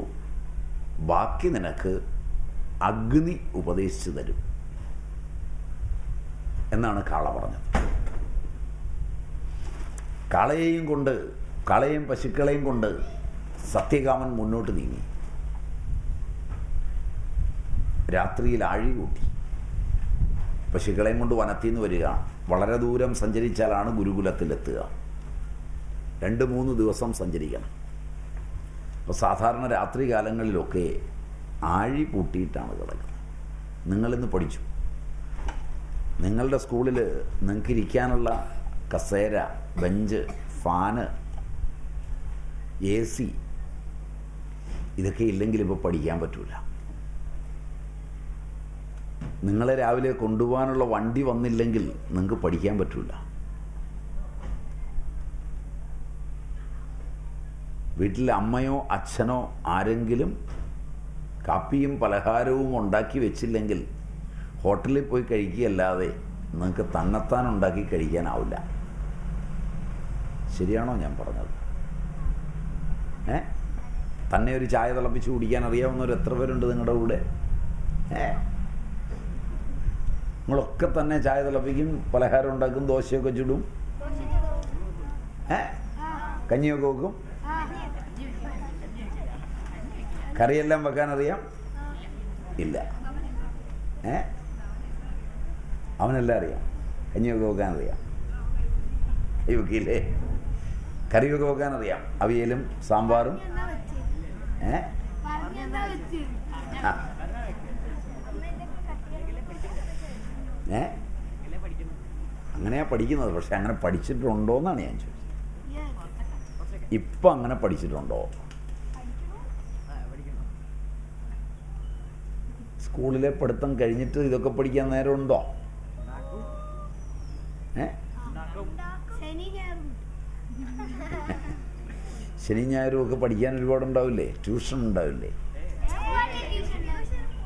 ബാക്കി നിനക്ക് അഗ്നി ഉപദേശിച്ചു തരും എന്നാണ് കാള പറഞ്ഞത്. കാളയെയും പശുക്കളെയും കൊണ്ട് സത്യകാമൻ മുന്നോട്ട് നീങ്ങി. രാത്രിയിൽ ആഴി കൂട്ടി. പശുക്കളെയും കൊണ്ട് വനത്തിൽ നിന്ന് വരിക. വളരെ ദൂരം സഞ്ചരിച്ചാലാണ് ഗുരുകുലത്തിലെത്തുക. 2-3 ദിവസം സഞ്ചരിക്കണം. അപ്പോൾ സാധാരണ രാത്രി കാലങ്ങളിലൊക്കെ ആഴി പൂട്ടിയിട്ടാണ് കിടക്കുന്നത്. നിങ്ങളിന്ന് പഠിച്ചു. നിങ്ങളുടെ സ്കൂളിൽ നിങ്ങൾക്ക് ഇരിക്കാനുള്ള കസേര, ബെഞ്ച്, ഫാന്, AC ഇതൊക്കെ ഇല്ലെങ്കിൽ ഇപ്പോൾ പഠിക്കാൻ പറ്റൂല. നിങ്ങളെ രാവിലെ കൊണ്ടുപോകാനുള്ള വണ്ടി വന്നില്ലെങ്കിൽ നിങ്ങൾക്ക് പഠിക്കാൻ പറ്റൂല. വീട്ടിൽ അമ്മയോ അച്ഛനോ ആരെങ്കിലും കാപ്പിയും പലഹാരവും ഉണ്ടാക്കി വെച്ചില്ലെങ്കിൽ ഹോട്ടലിൽ പോയി കഴിക്കുകയല്ലാതെ നിങ്ങൾക്ക് തന്നെത്താൻ ഉണ്ടാക്കി കഴിക്കാനാവില്ല. ശരിയാണോ ഞാൻ പറഞ്ഞത്? തന്നെ ഒരു ചായ തിളപ്പിച്ച് കുടിക്കാൻ അറിയാവുന്നവർ എത്ര പേരുണ്ട് നിങ്ങളുടെ കൂടെ? നിങ്ങളൊക്കെ തന്നെ ചായ തിളപ്പിക്കും, പലഹാരം ഉണ്ടാക്കും, ദോശയൊക്കെ ചുടും, കഞ്ഞിയൊക്കെ വെക്കും, കറിയെല്ലാം വെക്കാൻ അറിയാം? ഇല്ല. അവനെല്ലാം അറിയാം. കഞ്ഞിയൊക്കെ വെക്കാൻ അറിയാം, വെക്കില്ലേ? കറിയൊക്കെ വെക്കാൻ അറിയാം, അവിയലും സാമ്പാറും. അങ്ങനെയാ പഠിക്കുന്നത്. പക്ഷെ അങ്ങനെ പഠിച്ചിട്ടുണ്ടോ എന്നാണ് ഞാൻ ചോദിച്ചത്. ഇപ്പം അങ്ങനെ പഠിച്ചിട്ടുണ്ടോ? സ്കൂളിലെ പഠിത്തം കഴിഞ്ഞിട്ട് ഇതൊക്കെ പഠിക്കാൻ നേരമുണ്ടോ? ശനി ഞായറും ഒക്കെ പഠിക്കാൻ ഒരുപാടുണ്ടാവില്ലേ? ട്യൂഷൻ ഉണ്ടാവില്ലേ?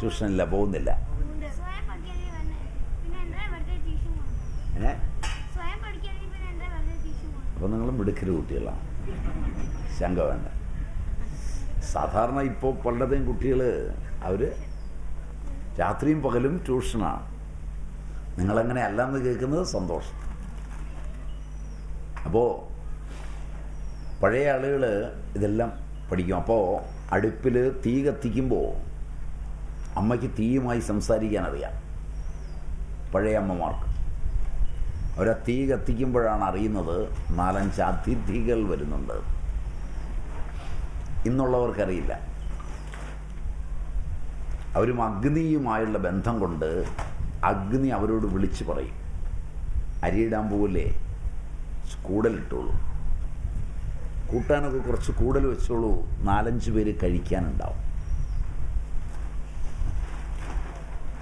ട്യൂഷനില്ല, പോകുന്നില്ല. അപ്പോൾ നിങ്ങൾ മിടുക്കര് കുട്ടികളാണ്, ശങ്ക വേണ്ട. സാധാരണ ഇപ്പോൾ പലരുടെയും കുട്ടികൾ അവർ രാത്രിയും പകലും ട്യൂഷനാണ്. നിങ്ങളങ്ങനെ അല്ലെന്ന് കേൾക്കുന്നത് സന്തോഷം. അപ്പോൾ പഴയ ആളുകൾ ഇതെല്ലാം പഠിക്കും. അപ്പോൾ അടുപ്പിൽ തീ കത്തിക്കുമ്പോൾ അമ്മയ്ക്ക് തീയുമായി സംസാരിക്കാൻ അറിയാം. പഴയ അമ്മമാർക്ക് അവരാ തീ കത്തിക്കുമ്പോഴാണ് അറിയുന്നത് 4-5 അതിഥികൾ വരുന്നുണ്ട്. ഇന്നുള്ളവർക്കറിയില്ല. അവരും അഗ്നിയുമായുള്ള ബന്ധം കൊണ്ട് അഗ്നി അവരോട് വിളിച്ചു പറയും, അരിയിടാൻ പോകില്ലേ, കൂടുതലിട്ടോളൂ, കൂട്ടാനൊക്കെ കുറച്ച് കൂടുതൽ വെച്ചോളൂ, 4-5 പേര് കഴിക്കാനുണ്ടാവും.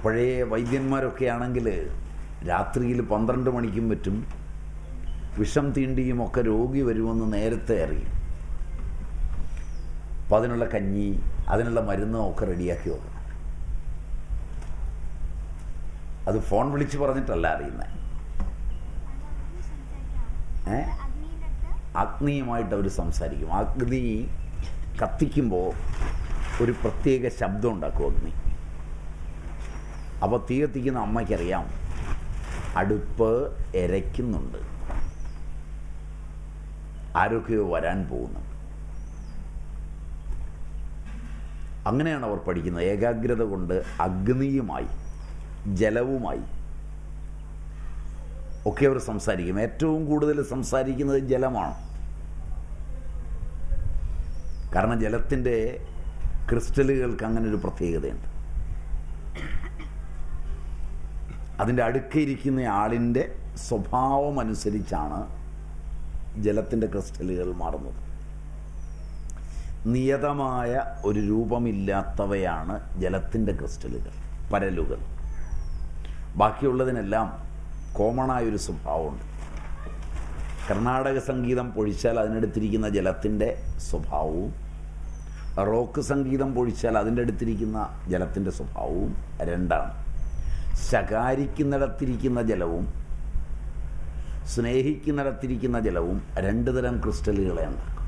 പഴയ വൈദ്യന്മാരൊക്കെ ആണെങ്കിൽ രാത്രിയിൽ 12 മണിക്കും പറ്റും വിഷം തീണ്ടിയുമൊക്കെ രോഗി വരുമെന്ന് നേരത്തെ അറിയും. അപ്പം അതിനുള്ള കഞ്ഞി, അതിനുള്ള മരുന്നും ഒക്കെ റെഡിയാക്കി വെക്കണം. അത് ഫോൺ വിളിച്ച് പറഞ്ഞിട്ടല്ല അറിയുന്നത്. അഗ്നിയുമായിട്ട് അവർ സംസാരിക്കും. അഗ്നി കത്തിക്കുമ്പോൾ ഒരു പ്രത്യേക ശബ്ദം ഉണ്ടാക്കും അഗ്നി. അപ്പോൾ തീ കത്തിക്കുന്ന അമ്മയ്ക്കറിയാം അടുപ്പ് എരയ്ക്കുന്നുണ്ട്, ആരൊക്കെയോ വരാൻ പോകുന്നുണ്ട്. അങ്ങനെയാണ് അവർ പഠിക്കുന്നത്. ഏകാഗ്രത കൊണ്ട് അഗ്നിയുമായി ജലവുമായി ഒക്കെ അവർ സംസാരിക്കും. ഏറ്റവും കൂടുതൽ സംസാരിക്കുന്നത് ജലമാണ്. കാരണം ജലത്തിൻ്റെ ക്രിസ്റ്റലുകൾക്ക് അങ്ങനെ ഒരു പ്രത്യേകതയുണ്ട്. അതിൻ്റെ അടുക്കയിരിക്കുന്ന ആളിൻ്റെ സ്വഭാവം അനുസരിച്ചാണ് ജലത്തിൻ്റെ ക്രിസ്റ്റലുകൾ മാറുന്നത്. നിയതമായ ഒരു രൂപമില്ലാത്തവയാണ് ജലത്തിൻ്റെ ക്രിസ്റ്റലുകൾ, പരലുകൾ. ബാക്കിയുള്ളതിനെല്ലാം കോമണായൊരു സ്വഭാവമുണ്ട്. കർണാടക സംഗീതം പൊഴിച്ചാൽ അതിനടുത്തിരിക്കുന്ന ജലത്തിൻ്റെ സ്വഭാവവും, റോക്ക് സംഗീതം പൊഴിച്ചാൽ അതിൻ്റെ അടുത്തിരിക്കുന്ന ജലത്തിൻ്റെ സ്വഭാവവും രണ്ടാണ്. ശകാരിക്കുന്നിടത്തിരിക്കുന്ന ജലവും സ്നേഹിക്കുന്നിടത്തിരിക്കുന്ന ജലവും 2 തരം ക്രിസ്റ്റലുകളെ ഉണ്ടാക്കും.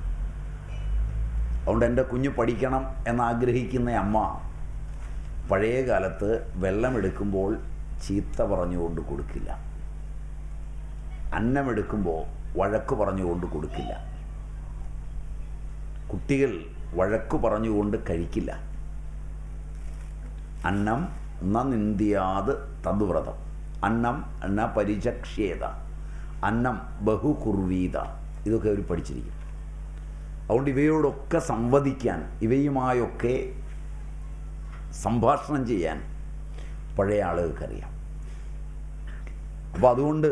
അതുകൊണ്ട് എൻ്റെ കുഞ്ഞ് പഠിക്കണം എന്നാഗ്രഹിക്കുന്ന അമ്മ പഴയ കാലത്ത് വെള്ളമെടുക്കുമ്പോൾ ചീത്ത പറഞ്ഞുകൊണ്ട് കൊടുക്കില്ല, അന്നമെടുക്കുമ്പോൾ വഴക്ക് പറഞ്ഞുകൊണ്ട് കൊടുക്കില്ല, കുട്ടികൾ വഴക്ക് പറഞ്ഞുകൊണ്ട് കഴിക്കില്ല. അന്നം ന നിന്ദ്യാത് തദ്വ്രതം, അന്നം ന പരിചക്ഷ്യേത, അന്നം ബഹുകുർവീത. ഇതൊക്കെ അവർ പഠിച്ചിരിക്കും. അതുകൊണ്ട് ഇവയോടൊക്കെ സംവദിക്കാൻ, ഇവയുമായൊക്കെ സംഭാഷണം ചെയ്യാൻ പഴയ ആളുകൾക്കറിയാം. അപ്പോൾ അതുകൊണ്ട്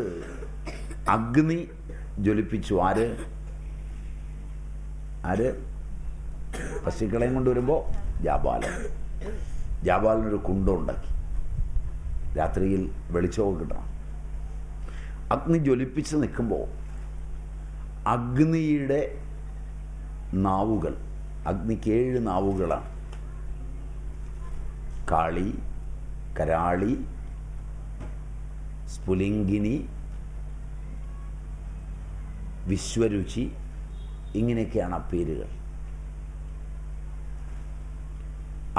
അഗ്നി ജ്വലിപ്പിച്ചു. ആര് പശുക്കളെയും കൊണ്ടുവരുമ്പോൾ ജാബാലനൊരു കുണ്ടം ഉണ്ടാക്കി. രാത്രിയിൽ വെളിച്ചമൊക്കെ കിട്ടണം. അഗ്നി ജ്വലിപ്പിച്ച് നിൽക്കുമ്പോൾ അഗ്നിയുടെ നാവുകൾ, അഗ്നിക്ക് 7 നാവുകളാണ്. കാളി, കരാളി, സ്ഫുലിംഗിനി, വിശ്വരുചി, ഇങ്ങനെയൊക്കെയാണ് ആ പേരുകൾ.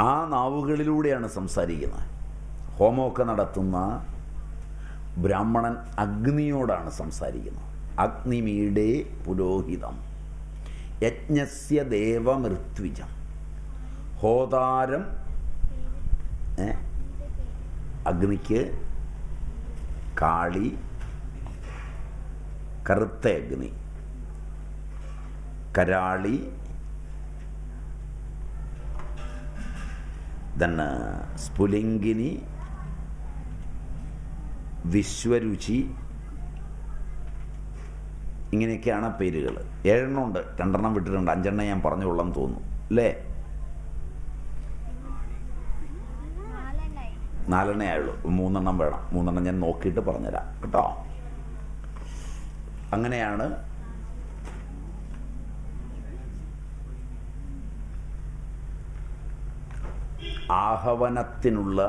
ആ നാവുകളിലൂടെയാണ് സംസാരിക്കുന്നത്. ഹോമമൊക്കെ നടത്തുന്ന ബ്രാഹ്മണൻ അഗ്നിയോടാണ് സംസാരിക്കുന്നത്. അഗ്നിമീഡേ പുരോഹിതം യജ്ഞസ്യ ദേവമൃത്വിജം. ഹോതാരം അഗ്നിക്ക് കാളി, കറുത്ത അഗ്നി, കരാളി, then സ്ഫുലിംഗിനി, വിശ്വരുചി, ഇങ്ങനെയൊക്കെയാണ് പേരുകൾ. 7 ഉണ്ട്, 2 വിട്ടിട്ടുണ്ട്. 5 ഞാൻ പറഞ്ഞുകൊള്ളാൻ തോന്നുന്നു അല്ലേ? 4 ആയുള്ളൂ. 3 വേണം. 3 ഞാൻ നോക്കിയിട്ട് പറഞ്ഞുതരാം കേട്ടോ. അങ്ങനെയാണ് ആഹവനത്തിനുള്ള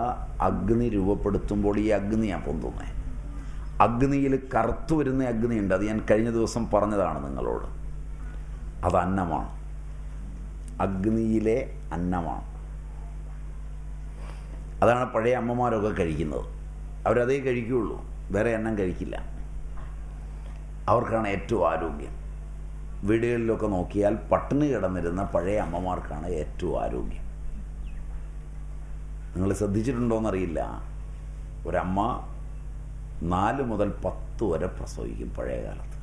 അഗ്നി രൂപപ്പെടുത്തുമ്പോൾ ഈ അഗ്നിയാണ് പൊന്തുന്നത്. അഗ്നിയിൽ കറുത്തു വരുന്ന അഗ്നിയുണ്ട്. അത് ഞാൻ കഴിഞ്ഞ ദിവസം പറഞ്ഞതാണ് നിങ്ങളോട്. അത് അന്നമാണ്. അഗ്നിയിലെ അന്നമാണ്. അതാണ് പഴയ അമ്മമാരൊക്കെ കഴിക്കുന്നത്. അവരതേ കഴിക്കുകയുള്ളൂ, വേറെ അന്നം കഴിക്കില്ല. അവർക്കാണ് ഏറ്റവും ആരോഗ്യം. വീടുകളിലൊക്കെ നോക്കിയാൽ പട്ടിണി കിടന്നിരുന്ന പഴയ അമ്മമാർക്കാണ് ഏറ്റവും ആരോഗ്യം. നിങ്ങൾ ശ്രദ്ധിച്ചിട്ടുണ്ടോയെന്നറിയില്ല, ഒരമ്മ 4 മുതൽ 10 വരെ പ്രസവിക്കും പഴയ കാലത്ത്.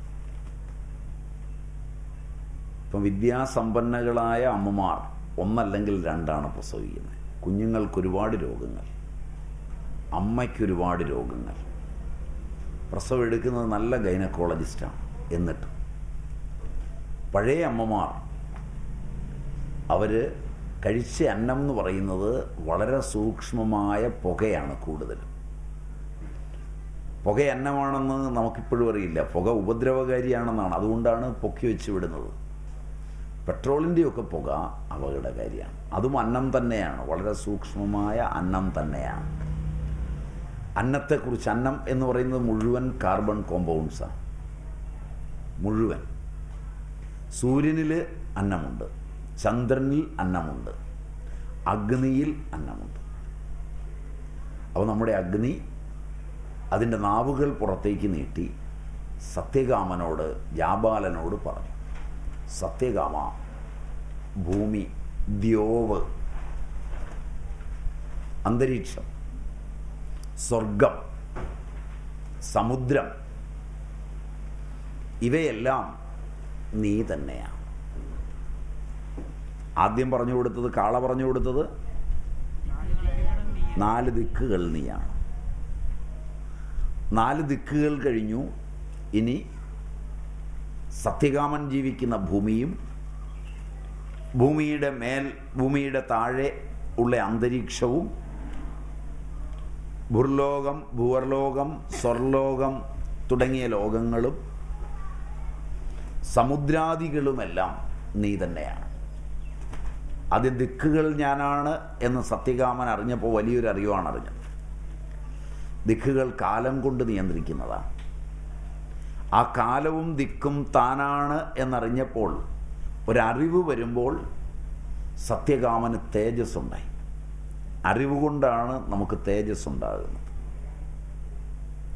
ഇപ്പം വിദ്യാസമ്പന്നകളായ അമ്മമാർ 1 അല്ലെങ്കിൽ 2 പ്രസവിക്കുന്നത്. കുഞ്ഞുങ്ങൾക്ക് ഒരുപാട് രോഗങ്ങൾ, അമ്മയ്ക്കൊരുപാട് രോഗങ്ങൾ. പ്രസവം എടുക്കുന്നത് നല്ല ഗൈനക്കോളജിസ്റ്റാണ്. എന്നിട്ട് പഴയ അമ്മമാർ അവർ കഴിച്ച അന്നം എന്ന് പറയുന്നത് വളരെ സൂക്ഷ്മമായ പുകയാണ് കൂടുതലും. പുക അന്നമാണെന്ന് നമുക്കിപ്പോഴും അറിയില്ല. പുക ഉപദ്രവകാരിയാണെന്നാണ്. അതുകൊണ്ടാണ് പൊക്കി വെച്ച് വിടുന്നത്. പെട്രോളിൻ്റെയൊക്കെ പുക അപകടകാരിയാണ്. അതും അന്നം തന്നെയാണ്, വളരെ സൂക്ഷ്മമായ അന്നം തന്നെയാണ്. അന്നത്തെക്കുറിച്ച്, അന്നം എന്ന് പറയുന്നത് മുഴുവൻ കാർബൺ കോമ്പൗണ്ട്സാണ്. മുഴുവൻ. സൂര്യനിൽ അന്നമുണ്ട്, ചന്ദ്രനിൽ അന്നമുണ്ട്, അഗ്നിയിൽ അന്നമുണ്ട്. അപ്പോൾ നമ്മുടെ അഗ്നി അതിൻ്റെ നാവുകൾ പുറത്തേക്ക് നീട്ടി സത്യകാമനോട്, ജാബാലനോട് പറഞ്ഞു, സത്യകാമ, ഭൂമി, ദ്യോവ്, അന്തരീക്ഷം, സ്വർഗം, സമുദ്രം, ഇവയെല്ലാം നീ തന്നെയാണ്. ആദ്യം പറഞ്ഞു കൊടുത്തത്, കാള പറഞ്ഞു കൊടുത്തത് 4 ദിക്കുകൾ നീയാണ്. 4 ദിക്കുകൾ കഴിഞ്ഞു. ഇനി സത്യകാമൻ ജീവിക്കുന്ന ഭൂമിയും ഭൂമിയുടെ മേൽ, ഭൂമിയുടെ താഴെ ഉള്ള അന്തരീക്ഷവും, ഭൂർലോകം, ഭൂവർലോകം, സ്വർലോകം തുടങ്ങിയ ലോകങ്ങളും സമുദ്രാദികളുമെല്ലാം നീ തന്നെയാണ്. ആദ്യ ദിക്കുകൾ ഞാനാണ് എന്ന് സത്യകാമൻ അറിഞ്ഞപ്പോൾ വലിയൊരു അറിവാണ് അറിഞ്ഞത്. ദിക്കുകൾ കാലം കൊണ്ട് നിയന്ത്രിക്കുന്നതാണ്. ആ കാലവും ദിക്കും താനാണ് എന്നറിഞ്ഞപ്പോൾ, ഒരറിവ് വരുമ്പോൾ സത്യകാമന് തേജസ്സുണ്ടായി. അറിവ് കൊണ്ടാണ് നമുക്ക് തേജസ് ഉണ്ടാകുന്നത്.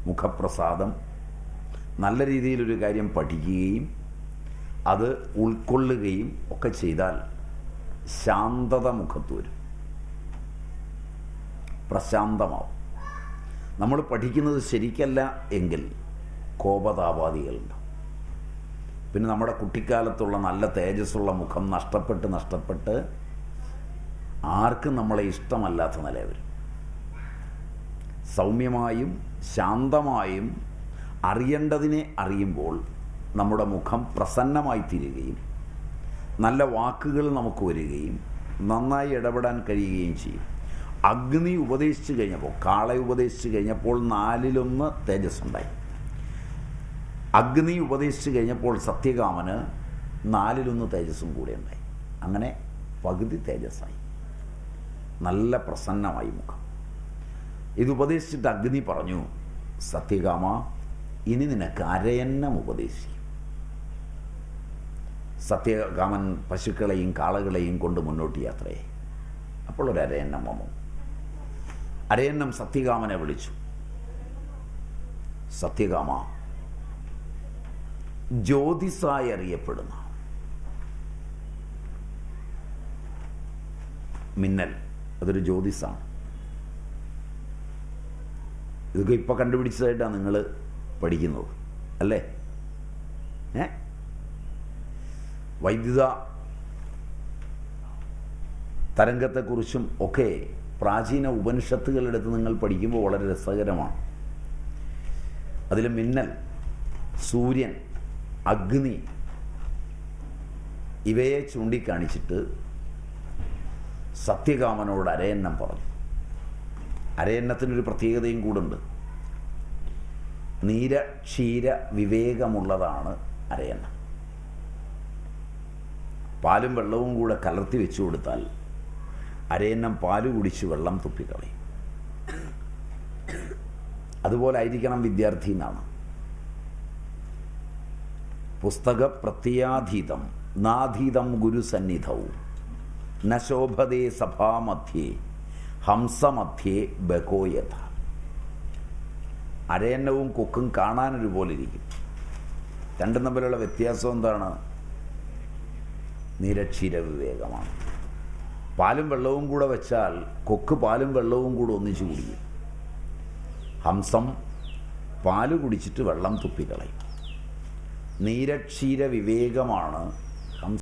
മുഖപ്രസാദം. നല്ല രീതിയിലൊരു കാര്യം പഠിക്കുകയും അത് ഉൾക്കൊള്ളുകയും ഒക്കെ ചെയ്താൽ ശാന്തത മുഖത്ത് വരും, പ്രശാന്തമാവും. നമ്മൾ പഠിക്കുന്നത് ശരിക്കല്ല എങ്കിൽ കോപതാപാദികളുണ്ടാവും. പിന്നെ നമ്മുടെ കുട്ടിക്കാലത്തുള്ള നല്ല തേജസ്സുള്ള മുഖം നഷ്ടപ്പെട്ട് ആർക്കും നമ്മളെ ഇഷ്ടമല്ലാത്ത നില വരും. സൗമ്യമായും ശാന്തമായും അറിയേണ്ടതിനെ അറിയുമ്പോൾ നമ്മുടെ മുഖം പ്രസന്നമായി തീരുകയും നല്ല വാക്കുകൾ നമുക്ക് വരികയും നന്നായി ഇടപെടാൻ കഴിയുകയും ചെയ്യും. അഗ്നി ഉപദേശിച്ചു കഴിഞ്ഞപ്പോൾ, കാളെ ഉപദേശിച്ചു കഴിഞ്ഞപ്പോൾ 1/4 തേജസ്സുണ്ടായി. അഗ്നി ഉപദേശിച്ചു കഴിഞ്ഞപ്പോൾ സത്യകാമന് 1/4 തേജസ്സും കൂടെ ഉണ്ടായി. അങ്ങനെ പകുതി തേജസ്സായി, നല്ല പ്രസന്നമായി മുഖം. ഇത് ഉപദേശിച്ചിട്ട് അഗ്നി പറഞ്ഞു, സത്യകാമ, ഇനി നിനക്ക് അരയന്നം ഉപദേശിക്കും. സത്യകാമൻ പശുക്കളെയും കാളകളെയും കൊണ്ട് മുന്നോട്ട് യാത്രയായി. അപ്പോൾ ഒരു അരയന്നം വന്നു. അരയന്നം സത്യകാമനെ വിളിച്ചു, സത്യകാമ, ജ്യോതിസായി അറിയപ്പെടുന്ന മിന്നൽ, അതൊരു ജ്യോതിസാണ്. ഇതൊക്കെ ഇപ്പോൾ കണ്ടുപിടിച്ചതായിട്ടാണ് നിങ്ങൾ പഠിക്കുന്നത് അല്ലേ? വൈദ്യുത തരംഗത്തെക്കുറിച്ചും ഒക്കെ പ്രാചീന ഉപനിഷത്തുകളെടുത്ത് നിങ്ങൾ പഠിക്കുമ്പോൾ വളരെ രസകരമാണ്. അതിൽ മിന്നൽ, സൂര്യൻ, അഗ്നി ഇവയെ ചൂണ്ടിക്കാണിച്ചിട്ട് സത്യകാമനോട് അരയന്നം പറഞ്ഞു. അരയന്നത്തിനൊരു പ്രത്യേകതയും കൂടുണ്ട്. നീര ക്ഷീര വിവേകമുള്ളതാണ് അരയന്നം. പാലും വെള്ളവും കൂടെ കലർത്തി വെച്ചു കൊടുത്താൽ അരയന്നം പാല് കുടിച്ച് വെള്ളം തുപ്പിക്കളയും. അതുപോലെ ആയിരിക്കണം വിദ്യാർത്ഥി എന്നാണ്. പുസ്തക പ്രത്യാധീതം നാധീതം ഗുരുസന്നിധവും നശോഭതേ സഭാമധ്യേ ഹംസമധ്യേ ബകോയഥ. അരയന്നവും കൊക്കും കാണാനൊരുപോലെ ഇരിക്കും. രണ്ടും തമ്മിലുള്ള വ്യത്യാസം എന്താണ്? നിരക്ഷീര വിവേകമാണ്. പാലും വെള്ളവും കൂടെ വെച്ചാൽ കൊക്ക് പാലും വെള്ളവും കൂടെ ഒന്നിച്ചു കുടിക്കും. ഹംസം പാല് കുടിച്ചിട്ട് വെള്ളം തുപ്പിക്കളയും. നീരക്ഷീര വിവേകമാണ്